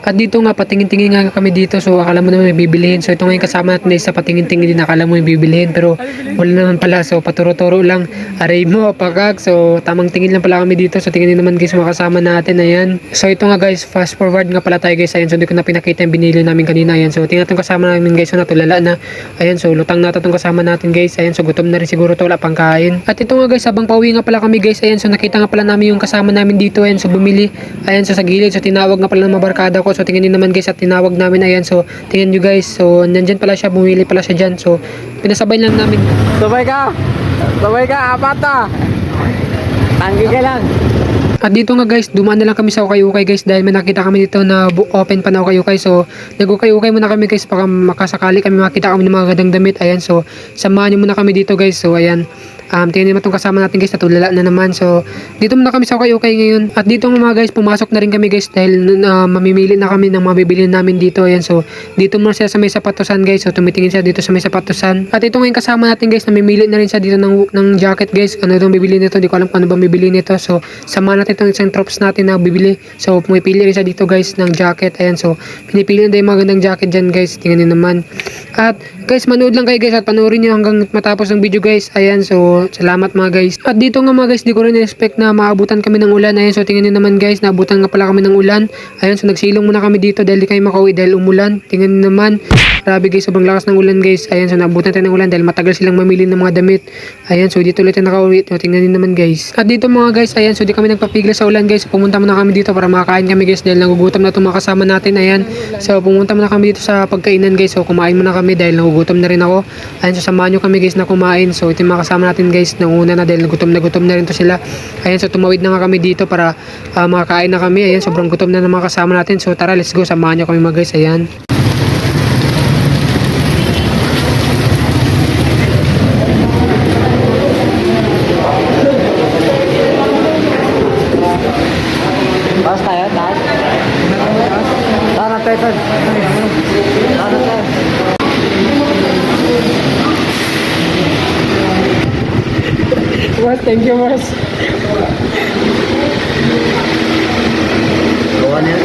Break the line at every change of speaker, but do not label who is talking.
At dito nga, patingin-tingin nga kami dito. So, akala mo naman may bibilihin. So, ito nga yung kasama natin sa patingin-tingin din. Akala mo may bibilihin. Pero, wala naman pala. So, paturo-turo lang. Aray mo, pagkag. So, tamang tingin lang pala kami dito. So, tingin din naman guys, mga kasama natin. Ayan. So, ito nga guys, fast forward nga pala tayo guys. Ayan. So, hindi ko na pinakita yung binili namin kanina. Ayan. So, tingnan itong kasama namin guys. So, natulala na. Ayan. So, lutang na itong kasama natin guys. Ayan. So, gutom na rin siguro ito. Wala pang kain. At ito nga guys, habang pauwi nga pala kami guys. Ayan. So, nakita nga pala namin yung kasama namin dito. Ayan. So, bumili. Ayan. So, sa gilid. So, tinawag nga pala ng mga barkada ko. So, tingin din naman guys at tinawag namin. Ayan, so tingnan nyo guys. So nandyan pala siya, bumili pala siya dyan. So pinasabay lang namin.
Sabay ka, apat na. Tanggi ka lang.
At dito nga guys, dumaan na lang kami sa ukay-ukay guys dahil may nakita kami dito na open pa na ukay-ukay. So nag-ukay-ukay muna kami guys baka makasakali kami makita kami ng mga gandang damit. Ayan, so samahan nyo muna kami dito guys. So ayan, tingnan naman itong kasama natin guys, natulala na naman. So dito muna kami sa ukay-ukay ngayon. At dito nga mga guys, pumasok na rin kami guys dahil mamimili na kami ng mabibili namin dito. Ayan, so dito muna siya sa may sapatusan guys. So tumitingin siya dito sa may sapatusan. At ito nga yung kasama natin guys, namimili na rin siya dito ng jacket guys. Ano itong bibili nito, hindi ko alam kung ano bang bibili nito. So samahan natin itong isang troops natin na bibili. So pumipili rin siya dito guys ng jacket. Ayan, so pinipili na yung mga gandang jacket dyan guys. Tingnan nyo naman. At guys, manood lang kayo guys at panoorin nyo hanggang matapos ng video guys. Ayan, so salamat mga guys. At dito nga mga guys, di ko rin expect na maabutan kami ng ulan. Ayan, so tingnan nyo naman guys, naabutan nga pala kami ng ulan. Ayan, so nagsilong muna kami dito dahil di kayo makauwi dahil umulan. Tingnan nyo naman, grabe guys, sobrang lakas ng ulan guys. Ayan, so naabutan tayo ng ulan dahil matagal silang mamili ng mga damit. Ayan, so dito ulit na nakauwi. So, tingnan nyo naman guys. At dito mga guys, ayan, so di kami nagpapigil sa ulan guys. So, pumunta muna kami dito para makakain kami guys dahil nagugutom na itong mga kasama natin. Ayan, so pumunta muna kami dito sa pagkainan guys. So kumain muna kami dahil nagugutom na rin ako. Ayan, so samahan nyo kami guys na kumain. So ito yung mga kasama natin guys, nanguna na dahil gutom na rin to sila. Ayan, so tumawid na nga kami dito para makakain na kami. Ayan, sobrang gutom na ng mga kasama natin. So tara, let's go, samahan nyo kami mga guys. Ayan.
Taas tayo, taas. Taas na tayo. Taas na tayo.
Boss, thank you boss.
Bawa niya.